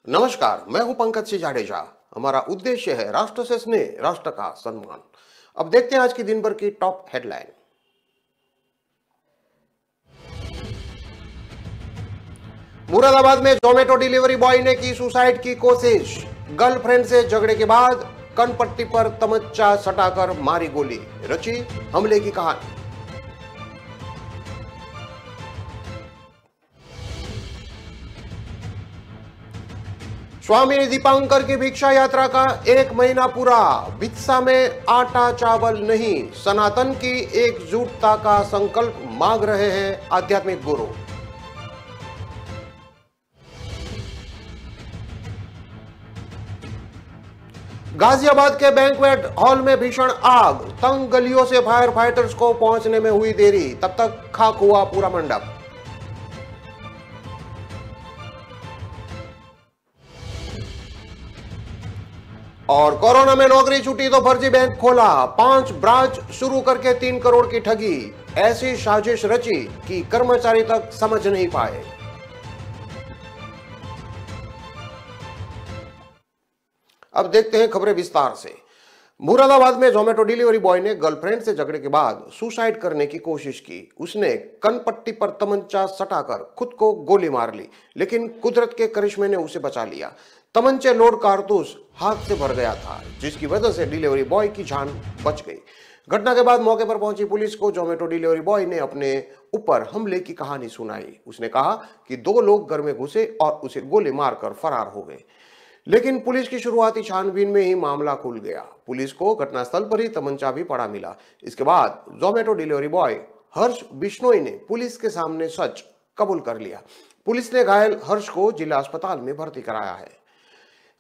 नमस्कार, मैं हूं पंकज सिंह जाडेजा। हमारा उद्देश्य है राष्ट्र से स्नेह, राष्ट्र का सम्मान। अब देखते हैं आज की दिन भर की टॉप हेडलाइन। मुरादाबाद में जोमेटो डिलीवरी बॉय ने की सुसाइड की कोशिश। गर्लफ्रेंड से झगड़े के बाद कनपट्टी पर तमंचा सटाकर मारी गोली, रची हमले की कहानी। स्वामी दीपांकर की भिक्षा यात्रा का 1 महीना पूरा। भिक्षा में आटा चावल नहीं, सनातन की एकजुटता का संकल्प मांग रहे हैं आध्यात्मिक गुरु। गाजियाबाद के बैंक्वेट हॉल में भीषण आग। तंग गलियों से फायर फाइटर्स को पहुंचने में हुई देरी, तब तक खाक हुआ पूरा मंडप। और कोरोना में नौकरी छूटी तो फर्जी बैंक खोला। 5 ब्रांच शुरू करके 3 करोड़ की ठगी। ऐसी साजिश रची कि कर्मचारी तक समझ नहीं पाए। अब देखते हैं खबरें विस्तार से। मुरादाबाद में जोमेटो डिलीवरी बॉय ने गर्लफ्रेंड से झगड़े के बाद सुसाइड करने की कोशिश की। उसने कनपट्टी पर तमंचा सटाकर खुद को गोली मार ली, लेकिन कुदरत के करिश्मे ने उसे बचा लिया। तमंचे लोड कारतूस हाथ से भर गया था, जिसकी वजह से डिलीवरी बॉय की जान बच गई। घटना के बाद मौके पर पहुंची पुलिस को जोमेटो डिलीवरी बॉय ने अपने ऊपर हमले की कहानी सुनाई। उसने कहा कि 2 लोग घर में घुसे और उसे गोली मारकर फरार हो गए, लेकिन पुलिस की शुरुआती छानबीन में ही मामला खुल गया। पुलिस को घटनास्थल पर ही तमंचा भी पड़ा मिला। इसके बाद जोमेटो डिलीवरी बॉय हर्ष बिश्नोई ने पुलिस के सामने सच कबूल कर लिया। पुलिस ने घायल हर्ष को जिला अस्पताल में भर्ती कराया है।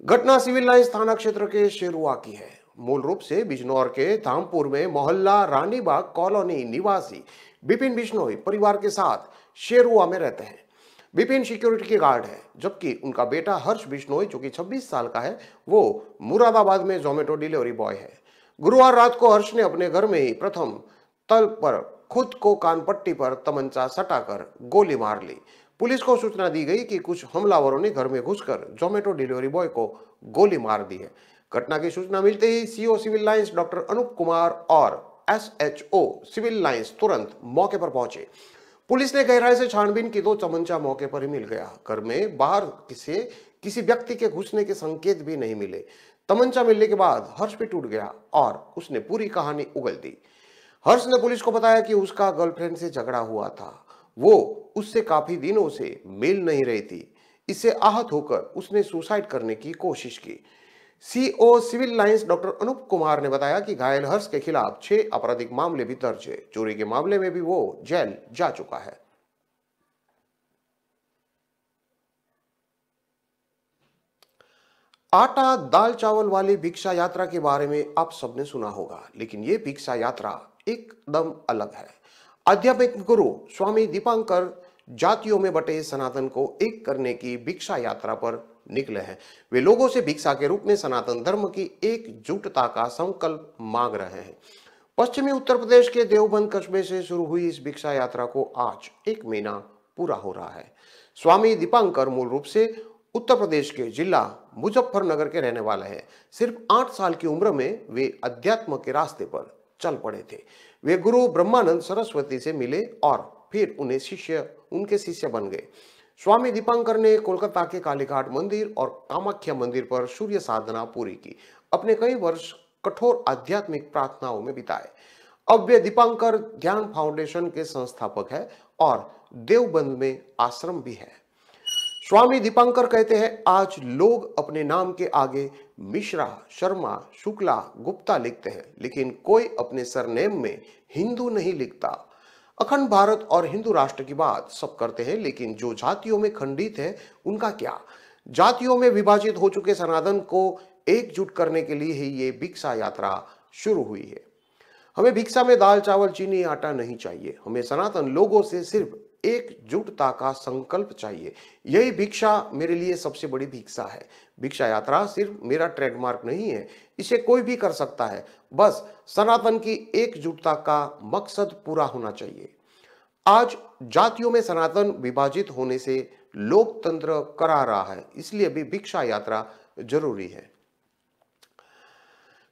घटना सिविल लाइंस थाना क्षेत्र के शेरुआ की है। मूल रूप से बिजनौर के धामपुर में मोहल्ला रानीबाग कॉलोनी निवासी बिपिन बिश्नोई परिवार के साथ शेरुआ में रहते हैं। बिपिन सिक्योरिटी के गार्ड है, जबकि उनका बेटा हर्ष बिश्नोई, जो कि 26 साल का है, वो मुरादाबाद में जोमेटो डिलीवरी बॉय है। गुरुवार रात को हर्ष ने अपने घर में ही प्रथम तल पर खुद को कानपट्टी पर तमंचा सटाकर गोली मार ली। पुलिस को सूचना दी गई कि कुछ हमलावरों ने घर में घुसकर जोमेटो डिलीवरी बॉय को गोली मार दी है। घटना की सूचना मिलते ही CO civil lines doctor Anoop Kumar और एसएचओ सिविल लाइंस तुरंत मौके पर पहुंचे। पुलिस ने गहराई से छानबीन की तो तमंचा मौके पर ही मिल गया। घर में बाहर किसी व्यक्ति के घुसने के संकेत भी नहीं मिले। तमंचा मिलने के बाद हर्ष भी टूट गया और उसने पूरी कहानी उगल दी। हर्ष ने पुलिस को बताया कि उसका गर्लफ्रेंड से झगड़ा हुआ था। वो उससे काफी दिनों से मिल नहीं रही थी। इससे आहत होकर उसने सुसाइड करने की कोशिश की। CO civil lines doctor Anoop Kumar ने बताया कि घायल हर्ष के खिलाफ 6 आपराधिक मामले भी दर्ज है। चोरी के मामले में भी वो जेल जा चुका है। आटा दाल चावल वाली भिक्षा यात्रा के बारे में आप सबने सुना होगा, लेकिन ये भिक्षा यात्रा एकदम अलग है। आध्यात्मिक गुरु स्वामी दीपांकर जातियों में बटे सनातन को एक करने की भिक्षा यात्रा पर निकले हैं। वे लोगों से भिक्षा के रूप में सनातन धर्म की एकजुटता का संकल्प मांग रहे हैं। पश्चिमी उत्तर प्रदेश के देवबंद कस्बे से शुरू हुई इस भिक्षा यात्रा को आज 1 महीना पूरा हो रहा है। स्वामी दीपांकर मूल रूप से उत्तर प्रदेश के जिला मुजफ्फरनगर के रहने वाले हैं। सिर्फ 8 साल की उम्र में वे अध्यात्म के रास्ते पर चल पड़े थे। वे गुरु ब्रह्मानंद सरस्वती से मिले और फिर उनके शिष्य बन गए। स्वामी दीपांकर ने कोलकाता के कालीघाट मंदिर और कामाख्या मंदिर पर सूर्य साधना पूरी की। अपने कई वर्ष कठोर आध्यात्मिक प्रार्थनाओं में बिताए। अब वे दीपांकर ध्यान फाउंडेशन के संस्थापक हैं और देवबंद में आश्रम भी है। स्वामी दीपांकर कहते हैं, आज लोग अपने नाम के आगे मिश्रा, शर्मा, शुक्ला, गुप्ता लिखते हैं, लेकिन कोई अपने सरनेम में हिंदू नहीं लिखता। अखंड भारत और हिंदू राष्ट्र की बात सब करते हैं, लेकिन जो जातियों में खंडित है उनका क्या? जातियों में विभाजित हो चुके सनातन को एकजुट करने के लिए ही ये भिक्षा यात्रा शुरू हुई है। हमें भिक्षा में दाल चावल चीनी आटा नहीं चाहिए। हमें सनातन लोगों से सिर्फ एकजुटता का संकल्प चाहिए। यही भिक्षा मेरे लिए सबसे बड़ी भिक्षा है। भिक्षा यात्रा सिर्फ मेरा ट्रेडमार्क नहीं है, इसे कोई भी कर सकता है। बस सनातन की एकजुटता का मकसद पूरा होना चाहिए। आज जातियों में सनातन विभाजित होने से लोकतंत्र करा रहा है, इसलिए भी भिक्षा यात्रा जरूरी है।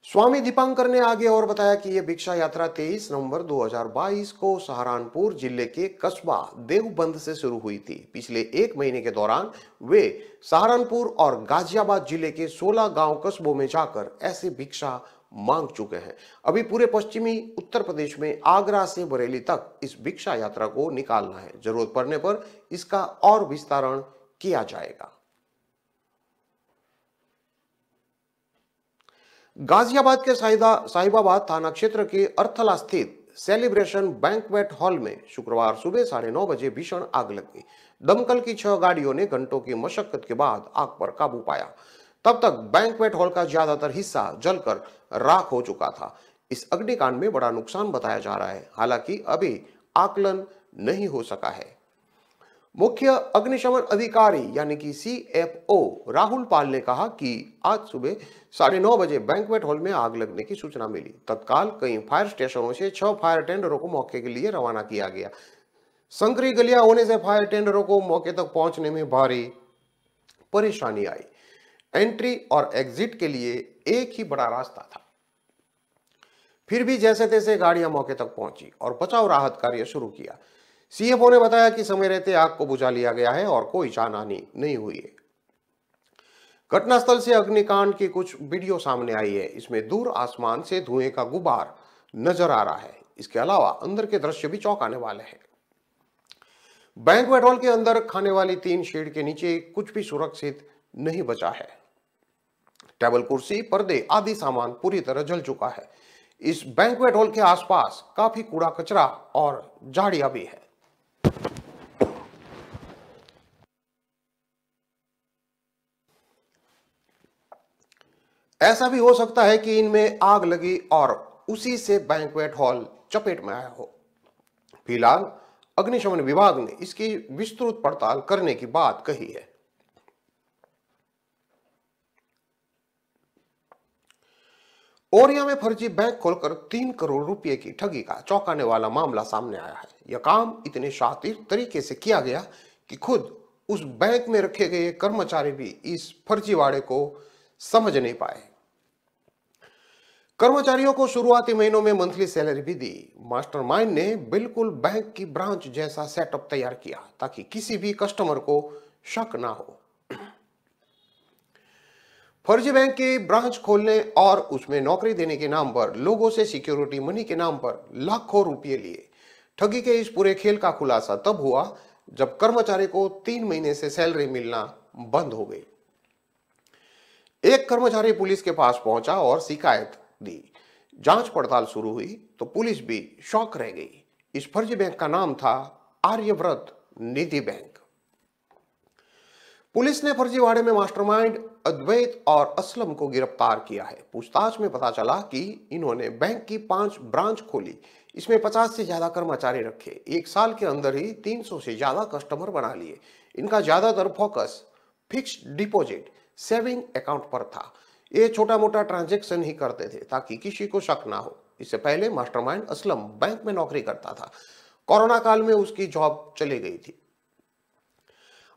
स्वामी दीपांकर ने आगे और बताया कि यह भिक्षा यात्रा 23 नवंबर 2022 को सहारनपुर जिले के कस्बा देवबंद से शुरू हुई थी। पिछले एक महीने के दौरान वे सहारनपुर और गाजियाबाद जिले के 16 गांव कस्बों में जाकर ऐसे भिक्षा मांग चुके हैं। अभी पूरे पश्चिमी उत्तर प्रदेश में आगरा से बरेली तक इस भिक्षा यात्रा को निकालना है। जरूरत पड़ने पर इसका और विस्तारण किया जाएगा। गाजियाबाद के साहिबाबाद थाना क्षेत्र के अर्थला स्थित सेलिब्रेशन बैंक्वेट हॉल में शुक्रवार सुबह 9:30 बजे भीषण आग लग गई। दमकल की 6 गाड़ियों ने घंटों की मशक्कत के बाद आग पर काबू पाया। तब तक बैंक्वेट हॉल का ज्यादातर हिस्सा जलकर राख हो चुका था। इस अग्निकांड में बड़ा नुकसान बताया जा रहा है, हालांकि अभी आकलन नहीं हो सका है। मुख्य अग्निशमन अधिकारी यानी कि CFO राहुल पाल ने कहा कि आज सुबह 9:30 बजे बैंक्वेट हॉल में आग लगने की सूचना मिली। तत्काल कई फायर स्टेशनों से 6 फायर टेंडरों को मौके के लिए रवाना किया गया। संकरी गलियां होने से फायर टेंडरों को मौके तक पहुंचने में भारी परेशानी आई। एंट्री और एग्जिट के लिए एक ही बड़ा रास्ता था। फिर भी जैसे तैसे गाड़ियां मौके तक पहुंची और बचाव राहत कार्य शुरू किया। CFO ने बताया कि समय रहते आग को बुझा लिया गया है और कोई जानहानि नहीं हुई है। घटनास्थल से अग्निकांड की कुछ वीडियो सामने आई है। इसमें दूर आसमान से धुएं का गुबार नजर आ रहा है। इसके अलावा अंदर के दृश्य भी चौंकाने वाले हैं। बैंक्वेट हॉल के अंदर खाने वाली 3 शेड के नीचे कुछ भी सुरक्षित नहीं बचा है। टेबल, कुर्सी, पर्दे आदि सामान पूरी तरह जल चुका है। इस बैंक्वेट हॉल के आसपास काफी कूड़ा कचरा और झाड़ियां भी है। ऐसा भी हो सकता है कि इनमें आग लगी और उसी से बैंक्वेट हॉल चपेट में आया हो। फिलहाल अग्निशमन विभाग ने इसकी विस्तृत पड़ताल करने की बात कही है। ओरिया में फर्जी बैंक खोलकर 3 करोड़ रुपए की ठगी का चौंकाने वाला मामला सामने आया है। यह काम इतने शातिर तरीके से किया गया कि खुद उस बैंक में रखे गए कर्मचारी भी इस फर्जीवाड़े को समझ नहीं पाए। कर्मचारियों को शुरुआती महीनों में मंथली सैलरी भी दी। मास्टरमाइंड ने बिल्कुल बैंक की ब्रांच जैसा सेटअप तैयार किया ताकि किसी भी कस्टमर को शक ना हो। फर्जी बैंक की ब्रांच खोलने और उसमें नौकरी देने के नाम पर लोगों से सिक्योरिटी मनी के नाम पर लाखों रुपए लिए। ठगी के इस पूरे खेल का खुलासा तब हुआ जब कर्मचारी को 3 महीने से सैलरी मिलना बंद हो गई। एक कर्मचारी पुलिस के पास पहुंचा और शिकायत दी। जांच पड़ताल शुरू हुई तो पुलिस भी शॉक रह गई। इस फर्जी बैंक का नाम था आर्यव्रत निधि बैंक। पुलिस ने फर्जीवाड़े में मास्टरमाइंड अद्वैत और असलम को गिरफ्तार किया है। पूछताछ में पता चला कि इन्होंने बैंक की 5 ब्रांच खोली। इसमें 50 से ज्यादा कर्मचारी रखे। 1 साल के अंदर ही 300 से ज्यादा कस्टमर बना लिए। इनका ज्यादातर focus fixed deposit saving account पर था। ये छोटा मोटा ट्रांजैक्शन ही करते थे ताकि किसी को शक ना हो। इससे पहले मास्टरमाइंड असलम बैंक में नौकरी करता था। कोरोना काल में उसकी जॉब चली गई थी।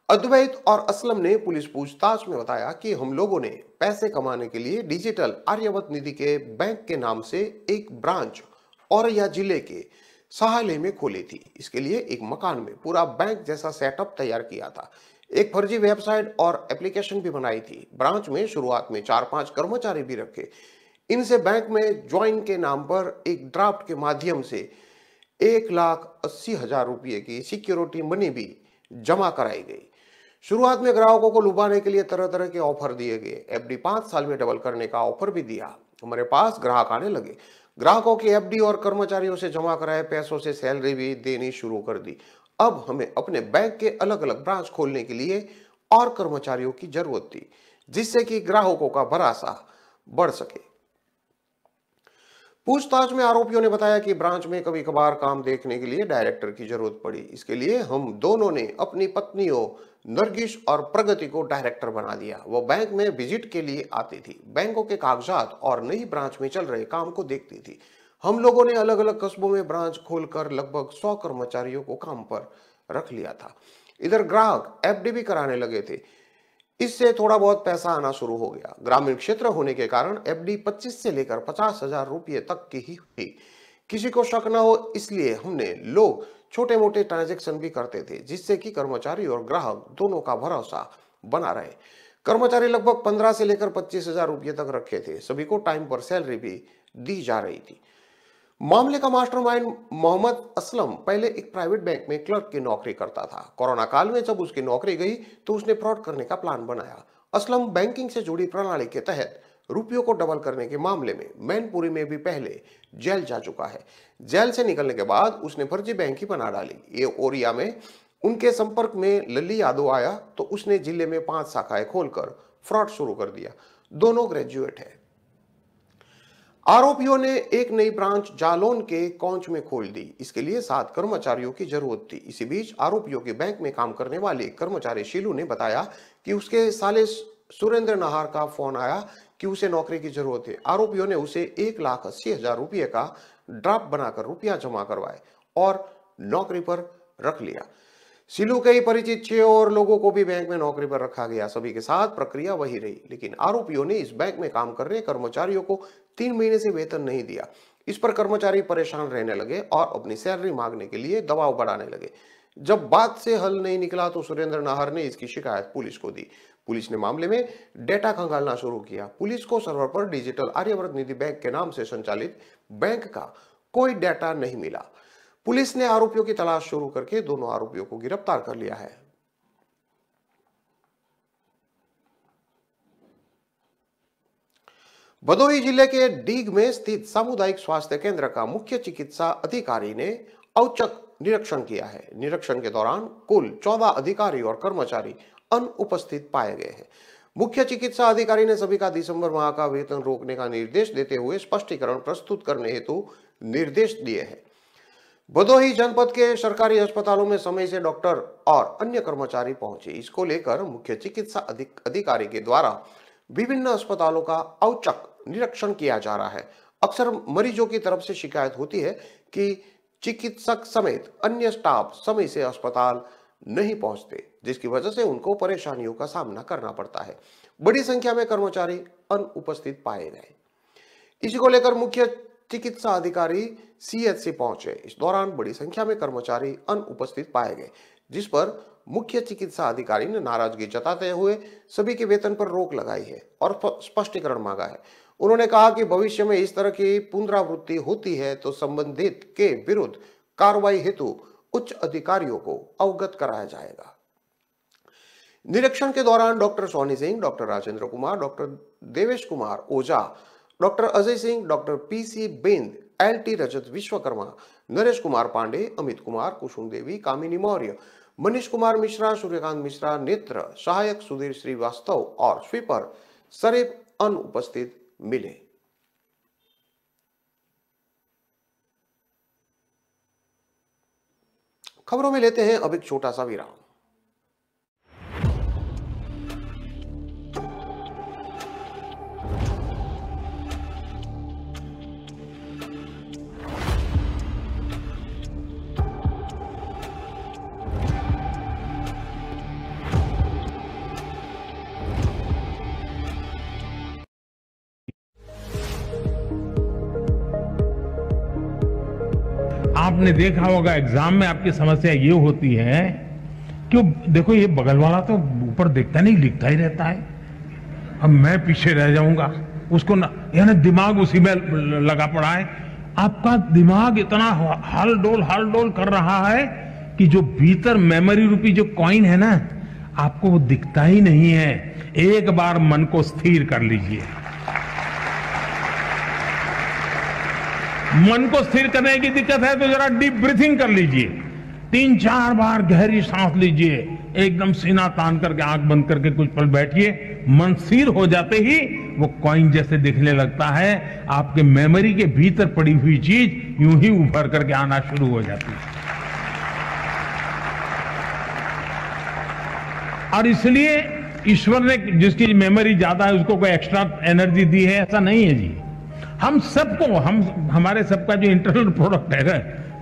अद्वैत और असलम ने पुलिस पूछताछ में बताया कि हम लोगों ने पैसे कमाने के लिए डिजिटल आर्यव्रत निधि के बैंक के नाम से एक ब्रांच औरैया जिले के सहाले में खोली थी। इसके लिए एक मकान में पूरा बैंक जैसा सेटअप तैयार किया था। एक फर्जी वेबसाइट और एप्लीकेशन भी बनाई थी। ब्रांच में शुरुआत में 4-5 कर्मचारी भी रखे। इनसे बैंक में ज्वाइन के नाम पर एक ड्राफ्ट के माध्यम से 1,80,000 रुपये की सिक्योरिटी मनी भी जमा कराई गई। शुरुआत में ग्राहकों को लुभाने के लिए तरह तरह के ऑफर दिए गए। FD 5 साल में डबल करने का ऑफर भी दिया। हमारे पास ग्राहक आने लगे। ग्राहकों की FD और कर्मचारियों से जमा कराए पैसों से सैलरी भी देनी शुरू कर दी। अब हमें अपने बैंक के अलग अलग ब्रांच खोलने के लिए और कर्मचारियों की जरूरत थी, जिससे कि ग्राहकों का भरोसा बढ़ सके। पूछताछ में आरोपियों ने बताया कि ब्रांच में कभी कभार काम देखने के लिए डायरेक्टर की जरूरत पड़ी। इसके लिए हम दोनों ने अपनी पत्नियों नरगिस और प्रगति को डायरेक्टर बना दिया। वो बैंक में विजिट के लिए आती थी, बैंकों के कागजात और नई ब्रांच में चल रहे काम को देखती थी। हम लोगों ने अलग अलग कस्बों में ब्रांच खोलकर लगभग 100 कर्मचारियों को काम पर रख लिया था। इधर ग्राहक एफडी भी कराने लगे थे। इससे थोड़ा बहुत पैसा आना शुरू हो गया। ग्रामीण क्षेत्र होने के कारण एफडी 25 से लेकर 50,000 रुपये तक की ही हुई। किसी को शक ना हो इसलिए हमने लोग छोटे मोटे ट्रांजैक्शन भी करते थे, जिससे कि कर्मचारी और ग्राहक दोनों का भरोसा बना रहे। कर्मचारी लगभग 15 से लेकर 25,000 रुपये तक रखे थे। सभी को टाइम पर सैलरी भी दी जा रही थी। मामले का मास्टरमाइंड मोहम्मद असलम पहले एक प्राइवेट बैंक में क्लर्क की नौकरी करता था। कोरोना काल में जब उसकी नौकरी गई तो उसने फ्रॉड करने का प्लान बनाया। असलम बैंकिंग से जुड़ी प्रणाली के तहत रुपयों को डबल करने के मामले में मैनपुरी में भी पहले जेल जा चुका है। जेल से निकलने के बाद उसने फर्जी बैंक ही बना डाली। ये ओरिया में उनके संपर्क में लल्ली यादव आया तो उसने जिले में 5 शाखाएं खोलकर फ्रॉड शुरू कर दिया। दोनों ग्रेजुएट है। आरोपियों ने एक नई ब्रांच जालौन के कौंच में खोल दी। इसके लिए 7 कर्मचारियों की जरूरत थी। इसी बीच आरोपियों के बैंक में काम करने वाले कर्मचारी शीलू ने बताया कि उसके साले सुरेंद्र नाहर का फोन आया कि उसे नौकरी की जरूरत है। आरोपियों ने उसे 1,80,000 रुपये का ड्राफ्ट बनाकर रुपया जमा करवाए और नौकरी पर रख लिया। सिलू के ही परिचित 6 और लोगों को भी बैंक में नौकरी पर रखा गया। सभी के साथ प्रक्रिया वही रही, लेकिन आरोपियों ने इस बैंक में काम कर रहे कर्मचारियों को 3 महीने से वेतन नहीं दिया। इस पर कर्मचारी परेशान रहने लगे और अपनी सैलरी मांगने के लिए दबाव बढ़ाने लगे। जब बात से हल नहीं निकला तो सुरेंद्र नाहर ने इसकी शिकायत पुलिस को दी। पुलिस ने मामले में डेटा खंगालना शुरू किया। पुलिस को सर्वर पर डिजिटल आर्यवर्त निधि बैंक के नाम से संचालित बैंक का कोई डेटा नहीं मिला। पुलिस ने आरोपियों की तलाश शुरू करके दोनों आरोपियों को गिरफ्तार कर लिया है। भदोही जिले के डीग में स्थित सामुदायिक स्वास्थ्य केंद्र का मुख्य चिकित्सा अधिकारी ने औचक निरीक्षण किया है। निरीक्षण के दौरान कुल 14 अधिकारी और कर्मचारी अनुपस्थित पाए गए हैं। मुख्य चिकित्सा अधिकारी ने सभी का दिसंबर माह का वेतन रोकने का निर्देश देते हुए स्पष्टीकरण प्रस्तुत करने हेतु निर्देश दिए हैं। भदोही जनपद के सरकारी अस्पतालों में समय से डॉक्टर और अन्य कर्मचारी पहुंचे। इसको लेकर मुख्य चिकित्सा अधिकारी के द्वारा विभिन्न अस्पतालों का औचक निरीक्षण किया जा रहा है। अक्सर मरीजों की तरफ से शिकायत होती है कि चिकित्सक समेत अन्य स्टाफ समय से अस्पताल नहीं पहुंचते, जिसकी वजह से उनको परेशानियों का सामना करना पड़ता है। बड़ी संख्या में कर्मचारी अनुपस्थित पाए गए। इसी को लेकर मुख्य चिकित्सा अधिकारी सीएचसी पहुंचे। इस दौरान बड़ी संख्या में कर्मचारी अनुपस्थित पाए गए, जिस पर मुख्य चिकित्सा अधिकारी ने नाराजगी जताते हुए सभी के वेतन पर रोक लगाई है और स्पष्टीकरण मांगा है। उन्होंने कहा कि भविष्य में इस तरह की पुनरावृत्ति होती है तो संबंधित के विरुद्ध कार्रवाई हेतु उच्च अधिकारियों को अवगत कराया जाएगा। निरीक्षण के दौरान doctor Soni Singh, doctor Rajendra Kumar, doctor Devesh Kumar Ojha, doctor Ajay Singh, doctor PC Bind, LT Rajat Vishwakarma, Naresh Kumar Pandey, Amit Kumar, Kusum Devi, Kamini Maurya, Manish Kumar Mishra, Suryakant Mishra, नेत्र सहायक सुधीर श्रीवास्तव और स्वीपर सरेब अनुपस्थित मिले। खबरों में लेते हैं अब एक छोटा सा विराम। आपने देखा होगा एग्जाम में आपकी समस्या ये होती है कि देखो ये बगल वाला तो ऊपर देखता नहीं, लिखता ही रहता है, अब मैं पीछे रह जाऊंगा, उसको यानी दिमाग उसी में लगा पड़ा है। आपका दिमाग इतना हल डोल कर रहा है कि जो भीतर मेमोरी रूपी जो कॉइन है ना, आपको वो दिखता ही नहीं है। एक बार मन को स्थिर कर लीजिए। मन को स्थिर करने की दिक्कत है तो जरा डीप ब्रीथिंग कर लीजिए। 3-4 बार गहरी सांस लीजिए, एकदम सीना तान करके आंख बंद करके कुछ पल बैठिए। मन स्थिर हो जाते ही वो कॉइन जैसे दिखने लगता है। आपके मेमोरी के भीतर पड़ी हुई चीज यूं ही उभर करके आना शुरू हो जाती है। और इसलिए ईश्वर ने जिसकी मेमोरी ज्यादा है उसको कोई एक्स्ट्रा एनर्जी दी है, ऐसा नहीं है जी। हम सबको, हमारे सबका जो इंटरनल प्रोडक्ट है ना,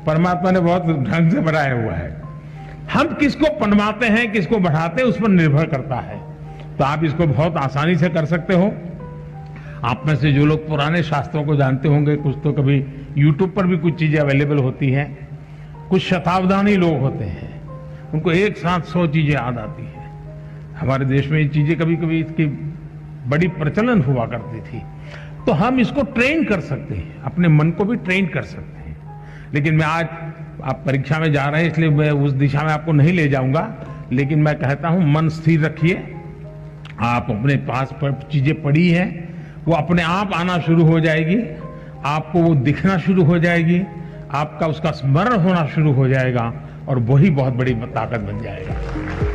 परमात्मा ने बहुत ढंग से बनाया हुआ है। हम किसको पनवाते हैं, किसको बढ़ाते हैं, उस पर निर्भर करता है। तो आप इसको बहुत आसानी से कर सकते हो। आप में से जो लोग पुराने शास्त्रों को जानते होंगे, कुछ तो कभी यूट्यूब पर भी कुछ चीजें अवेलेबल होती हैं। कुछ शताब्दानी लोग होते हैं, उनको एक साथ 100 चीजें याद आती हैं। हमारे देश में ये चीजें कभी कभी इसकी बड़ी प्रचलन हुआ करती थी। तो हम इसको ट्रेन कर सकते हैं, अपने मन को भी ट्रेन कर सकते हैं। लेकिन मैं आज, आप परीक्षा में जा रहे हैं इसलिए मैं उस दिशा में आपको नहीं ले जाऊंगा, लेकिन मैं कहता हूं मन स्थिर रखिए। आप अपने पास चीजें पड़ी हैं, वो अपने आप आना शुरू हो जाएगी, आपको वो दिखना शुरू हो जाएगी, आपका उसका स्मरण होना शुरू हो जाएगा, और वही बहुत बड़ी ताकत बन जाएगा।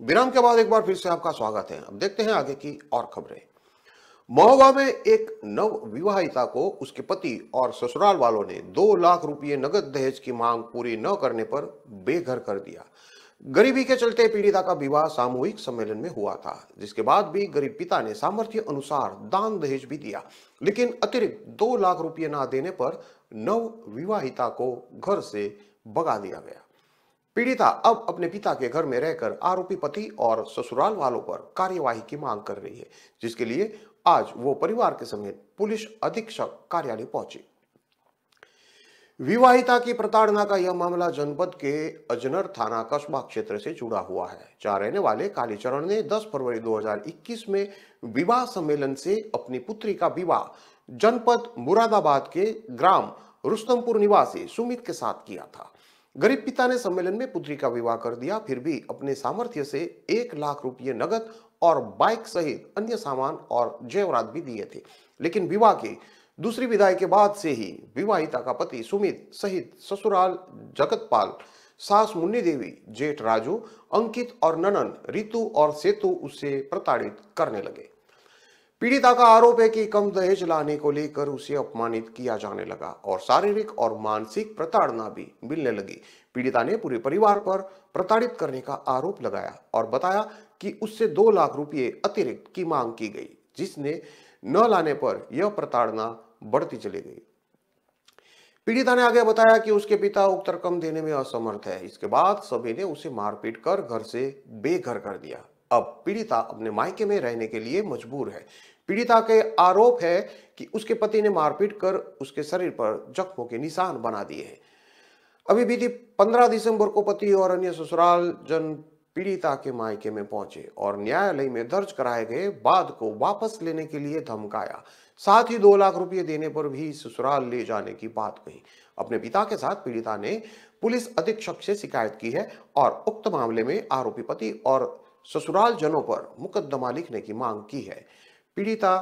विराम के बाद एक बार फिर से आपका स्वागत है। अब देखते हैं आगे की और खबरें। महोबा में एक नव विवाहिता को उसके पति और ससुराल वालों ने 2 लाख रुपए नगद दहेज की मांग पूरी न करने पर बेघर कर दिया। गरीबी के चलते पीड़िता का विवाह सामूहिक सम्मेलन में हुआ था, जिसके बाद भी गरीब पिता ने सामर्थ्य अनुसार दान दहेज भी दिया, लेकिन अतिरिक्त 2 लाख रुपए न देने पर नव विवाहिता को घर से भगा दिया गया। पीड़िता अब अपने पिता के घर में रहकर आरोपी पति और ससुराल वालों पर कार्यवाही की मांग कर रही है, जिसके लिए आज वो परिवार के समेत पुलिस अधीक्षक कार्यालय पहुंची। विवाहिता की प्रताड़ना का यह मामला जनपद के अजनर थाना कस्बा क्षेत्र से जुड़ा हुआ है, जहां रहने वाले कालीचरण ने 10 फरवरी 2021 में विवाह सम्मेलन से अपनी पुत्री का विवाह जनपद मुरादाबाद के ग्राम रुस्तमपुर निवासी सुमित के साथ किया था। गरीब पिता ने सम्मेलन में पुत्री का विवाह कर दिया, फिर भी अपने सामर्थ्य से 1 लाख रुपए नगद और बाइक सहित अन्य सामान और जेवरात भी दिए थे। लेकिन विवाह की दूसरी विदाई के बाद से ही विवाहिता का पति सुमित सहित ससुराल जगतपाल, सास मुन्नी देवी, जेठ राजू, अंकित और ननन रितु और सेतु उससे प्रताड़ित करने लगे। पीड़िता का आरोप है कि कम दहेज लाने को लेकर उसे अपमानित किया जाने लगा और शारीरिक और मानसिक प्रताड़ना भी मिलने लगी। पीड़िता ने पूरे परिवार पर प्रताड़ित करने का आरोप लगाया और बताया कि उससे 2 लाख रुपए अतिरिक्त की मांग की गई, जिसने न लाने पर यह प्रताड़ना बढ़ती चली गई। पीड़िता ने आगे बताया कि उसके पिता उक्त रकम देने में असमर्थ है। इसके बाद सभी ने उसे मारपीट कर घर से बेघर कर दिया। अब पीड़िता अपने मायके में रहने के लिए मजबूर है। पीड़िता के आरोप है कि उसके पति ने मारपीट कर उसके शरीर पर जख्मों के निशान बना दिए हैं। अभी बीती 15 दिसंबर को पति और अन्य ससुराल जन पीड़िता के मायके में पहुंचे और न्यायालय में दर्ज कराए गए वाद को वापस लेने के लिए धमकाया। साथ ही 2 लाख रुपए देने पर भी ससुराल ले जाने की बात कही। अपने पिता के साथ पीड़िता ने पुलिस अधीक्षक से शिकायत की है और उक्त मामले में आरोपी पति और ससुराल जनों पर मुकदमा लिखने की मांग की है। पीड़िता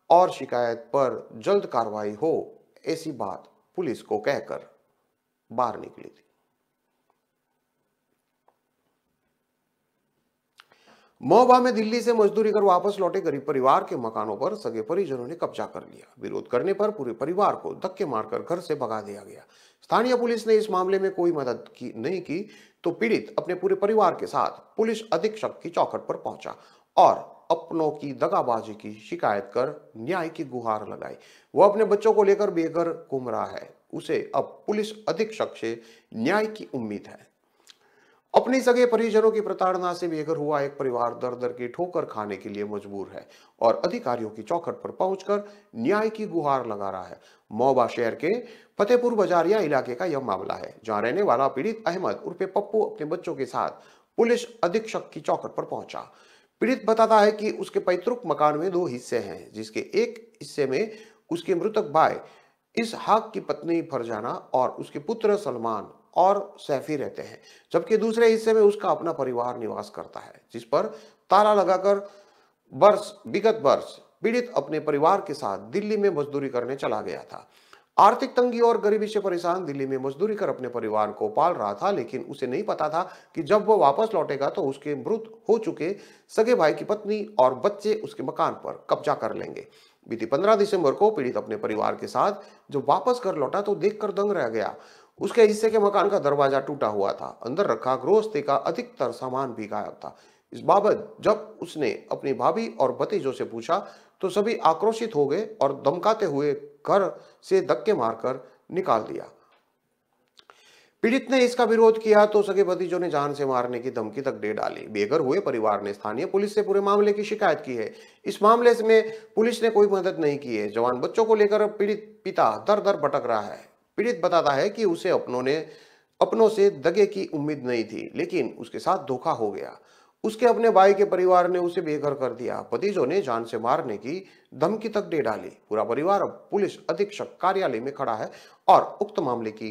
और शिकायत पर जल्द कार्रवाई हो, ऐसी बात पुलिस को कहकर बाहर निकली थी। महोबा में दिल्ली से मजदूरी कर वापस लौटे गरीब परिवार के मकानों पर सगे परिजनों ने कब्जा कर लिया। विरोध करने पर पूरे परिवार को धक्के मारकर घर से भगा दिया गया। स्थानीय पुलिस ने इस मामले में कोई मदद नहीं की तो पीड़ित अपने पूरे परिवार के साथ पुलिस अधीक्षक की चौखट पर पहुंचा और अपनों की दगाबाजी की शिकायत कर न्याय की गुहार लगाई। वह अपने बच्चों को लेकर बेघर घूम रहा है। उसे अब पुलिस अधीक्षक से न्याय की उम्मीद है। अपनी सगे परिजनों की प्रताड़ना से बेघर हुआ एक परिवार दर दर की ठोकर खाने के लिए मजबूर है और अधिकारियों की चौखट पर पहुंचकर न्याय की गुहार लगा रहा है। महोबा शहर के फतेहपुर बाजारिया इलाके का यह मामला है, जहां रहने वाला पीड़ित अहमद उर्फे पप्पू अपने बच्चों के साथ पुलिस अधीक्षक की चौखट पर पहुंचा। पीड़ित बताता है कि उसके पैतृक मकान में 2 हिस्से हैं, जिसके एक हिस्से में उसके मृतक भाई इसहाक की पत्नी फरजाना और उसके पुत्र सलमान और सैफी रहते हैं, जबकि दूसरे हिस्से में उसका अपना परिवार निवास करता है, जिस पर ताला लगाकर विगत वर्ष पीड़ित अपने परिवार के साथ दिल्ली में मजदूरी करने चला गया था। आर्थिक तंगी और गरीबी से परेशान दिल्ली में मजदूरी कर अपने परिवार को पाल रहा था, लेकिन उसे नहीं पता था कि जब वो वापस लौटेगा तो उसके मृत हो चुके सगे भाई की पत्नी और बच्चे उसके मकान पर कब्जा कर लेंगे। बीती 15 दिसंबर को पीड़ित अपने परिवार के साथ जब वापस घर लौटा तो देखकर दंग रह गया। उसके हिस्से के मकान का दरवाजा टूटा हुआ था, अंदर रखा गृहस्थी का अधिकतर सामान भी गायब था। इस बाबत जब उसने अपनी भाभी और भतीजों से पूछा तो सभी आक्रोशित हो गए और धमकाते हुए घर से धक्के मारकर निकाल दिया। पीड़ित ने इसका विरोध किया तो सगे भतीजों ने जान से मारने की धमकी तक दे डाली। बेघर हुए परिवार ने स्थानीय पुलिस से पूरे मामले की शिकायत की है। इस मामले में पुलिस ने कोई मदद नहीं की है। जवान बच्चों को लेकर पीड़ित पिता दर दर भटक रहा है। पीड़ित बताता है कि उसे अपनों से दगे की उम्मीद नहीं थी, लेकिन उसके साथ धोखा हो गया। उसके अपने भाई के परिवार ने उसे बेघर कर दिया। भतीजों ने जान से मारने की धमकी तक दे डाली। पूरा परिवार अब पुलिस अधीक्षक कार्यालय में खड़ा है और उक्त मामले की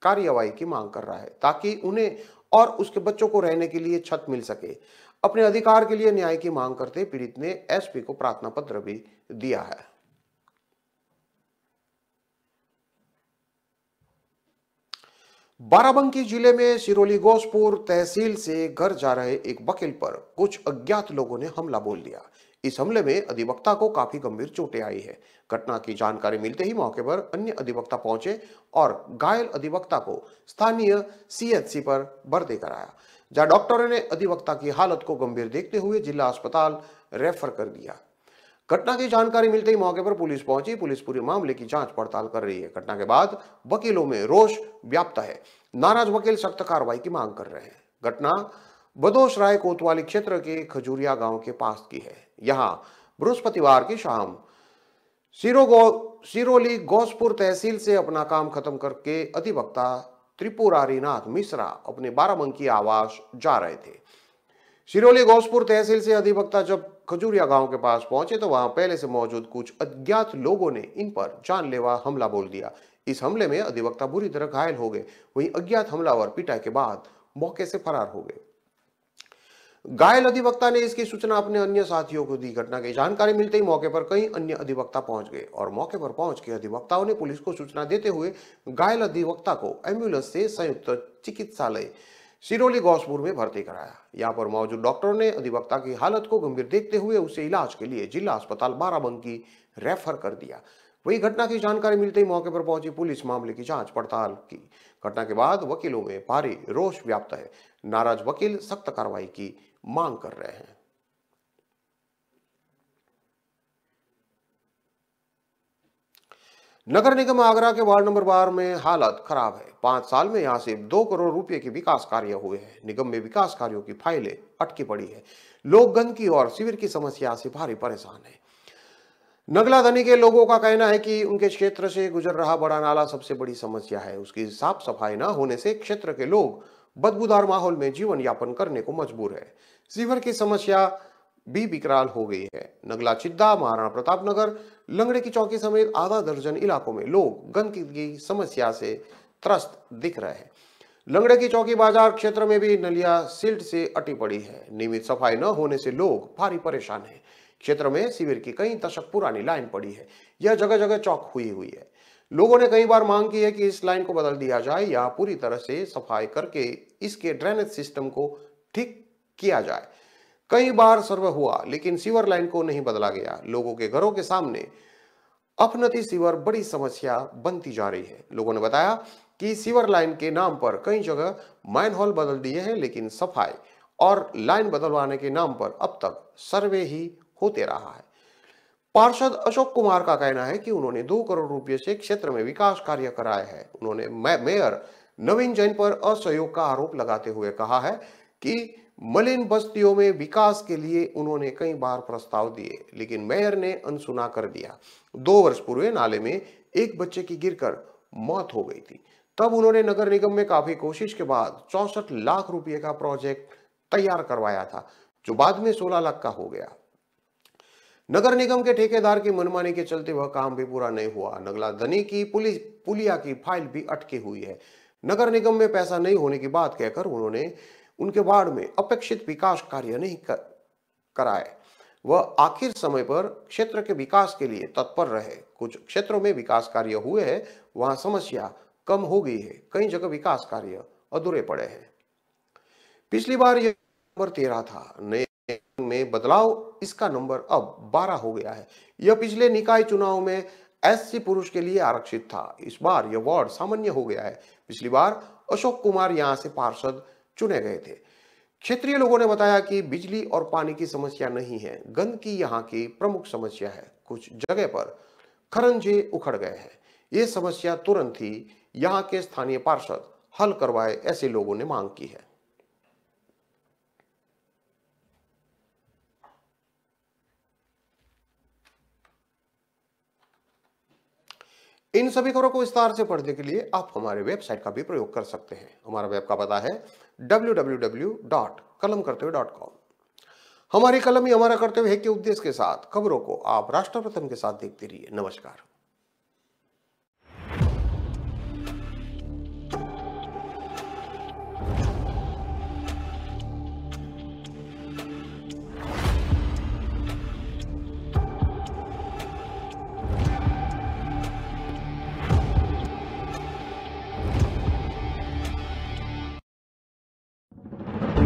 कार्यवाही की मांग कर रहा है, ताकि उन्हें और उसके बच्चों को रहने के लिए छत मिल सके। अपने अधिकार के लिए न्याय की मांग करते पीड़ित ने एसपी को प्रार्थना पत्र भी दिया है। बाराबंकी जिले में सिरोली गोसपुर तहसील से घर जा रहे एक वकील पर कुछ अज्ञात लोगों ने हमला बोल दिया। इस हमले में अधिवक्ता को काफी गंभीर चोटें आई है। घटना की जानकारी मिलते ही मौके पर अन्य अधिवक्ता पहुंचे और घायल अधिवक्ता को स्थानीय सीएचसी पर भर्ती कराया, जहां डॉक्टरों ने अधिवक्ता की हालत को गंभीर देखते हुए जिला अस्पताल रेफर कर दिया। घटना की जानकारी मिलते ही मौके पर पुलिस पहुंची। पुलिस पूरे मामले की जांच पड़ताल कर रही है। घटना के बाद वकीलों में रोष व्याप्त है। नाराज वकील सख्त कार्रवाई की मांग कर रहे हैं। घटना बदोश राय कोतवाली क्षेत्र के खजूरिया गांव के पास की है। यहां बृहस्पतिवार की शाम सिरोली गोसपुर तहसील से अपना काम खत्म करके अधिवक्ता त्रिपुरारीनाथ मिश्रा अपने बाराबंकी आवास जा रहे थे। सिरोली गोसपुर तहसील से अधिवक्ता जब खजूरिया गांव के पास पहुंचे तो वहां पहले से मौजूद कुछ अज्ञात लोगों ने इन पर जानलेवा हमला बोल दिया। इस हमले में अधिवक्ता बुरी तरह घायल हो गए। वहीं अज्ञात हमलावर पिटाई के बाद मौके से फरार हो गए। घायल अधिवक्ता ने इसकी सूचना अपने अन्य साथियों को दी। घटना की जानकारी मिलते ही मौके पर कई अन्य अधिवक्ता पहुंच गए और मौके पर पहुंच के अधिवक्ताओं ने पुलिस को सूचना देते हुए घायल अधिवक्ता को एम्बुलेंस से संयुक्त चिकित्सालय सिरोली गोसपुर में भर्ती कराया। यहां पर मौजूद डॉक्टरों ने अधिवक्ता की हालत को गंभीर देखते हुए उसे इलाज के लिए जिला अस्पताल बाराबंकी रेफर कर दिया। वही घटना की जानकारी मिलते ही मौके पर पहुंची पुलिस मामले की जांच पड़ताल की। घटना के बाद वकीलों में भारी रोष व्याप्त है। नाराज वकील सख्त कार्रवाई की मांग कर रहे हैं। नगर निगम आगरा के वार्ड नंबर 12 में हालत खराब है। 5 साल में यहां से 2 करोड़ रुपए के विकास कार्य हुए हैं। निगम में विकास कार्यों की फाइलें अटकी पड़ी है। लोग गंदगी और सीवर की समस्या से भारी परेशान है। नगला धनी के लोगों का कहना है कि उनके क्षेत्र से गुजर रहा बड़ा नाला सबसे बड़ी समस्या है। उसकी साफ सफाई न होने से क्षेत्र के लोग बदबूदार माहौल में जीवन यापन करने को मजबूर है। सीवर की समस्या भी विकराल हो गई है। नगला चिद्दा, महाराणा प्रताप नगर, लंगड़े की चौकी समेत आधा दर्जन इलाकों में लोग गंदगी की समस्या से त्रस्त दिख रहे हैं। लंगड़े की चौकी बाजार क्षेत्र में भी नलियां सिल्ट से अटी पड़ी है। नियमित सफाई न होने से लोग भारी परेशान हैं। क्षेत्र में सीवर की कई दशक पुरानी लाइन पड़ी है। यह जगह जगह चौक हुई है। लोगों ने कई बार मांग की है कि इस लाइन को बदल दिया जाए या पूरी तरह से सफाई करके इसके ड्रेनेज सिस्टम को ठीक किया जाए। कई बार सर्वे हुआ लेकिन सीवर लाइन को नहीं बदला गया। लोगों के घरों के सामने अपनति सीवर बड़ी समस्या बनती जा रही है। लोगों ने बताया कि सीवर लाइन के नाम पर कई जगह मैनहोल बदल दिए हैं, लेकिन सफाई और लाइन बदलवाने के नाम पर अब तक सर्वे ही होते रहा है। पार्षद अशोक कुमार का कहना है कि उन्होंने 2 करोड़ रुपए से क्षेत्र में विकास कार्य कराए हैं। उन्होंने मेयर नवीन जैन पर असहयोग का आरोप लगाते हुए कहा है कि मलिन बस्तियों में विकास के लिए उन्होंने कई बार प्रस्ताव दिए, लेकिन मेयर ने अनसुना कर दिया। 2 वर्ष पूर्व नाले में एक बच्चे की गिरकर मौत हो गई थी। तब उन्होंने नगर निगम में काफी कोशिश के बाद 64 लाख रुपए का प्रोजेक्ट तैयार करवाया था, जो बाद में 16 लाख का हो गया। नगर निगम के ठेकेदार की मनमानी के चलते वह काम भी पूरा नहीं हुआ। नगला धनी की पुलिया की फाइल भी अटकी हुई है। नगर निगम में पैसा नहीं होने की बात कहकर उन्होंने उनके वार्ड में अपेक्षित विकास कार्य नहीं कराए। वह आखिर समय पर क्षेत्र के विकास के लिए तत्पर रहे। कुछ क्षेत्रों में विकास कार्य हुए हैं, वहां समस्या कम हो गई है, कई जगह विकास कार्य अधूरे पड़े हैं। पिछली बार यह नंबर 13 था, नए में बदलाव, इसका नंबर अब 12 हो गया है। यह पिछले निकाय चुनाव में एससी पुरुष के लिए आरक्षित था, इस बार यह वार्ड सामान्य हो गया है। पिछली बार अशोक कुमार यहां से पार्षद चुने गए थे। क्षेत्रीय लोगों ने बताया कि बिजली और पानी की समस्या नहीं है, गंदगी यहाँ की प्रमुख समस्या है। कुछ जगह पर खरंजे उखड़ गए हैं, ये समस्या तुरंत ही यहाँ के स्थानीय पार्षद हल करवाए, ऐसे लोगों ने मांग की है। इन सभी खबरों को विस्तार से पढ़ने के लिए आप हमारे वेबसाइट का भी प्रयोग कर सकते हैं। हमारा वेब का पता है www.kalamkartavya.com। हमारी कलम ही हमारा कर्तव्य है के उद्देश्य के साथ खबरों को आप राष्ट्र प्रथम के साथ देखते रहिए। नमस्कार।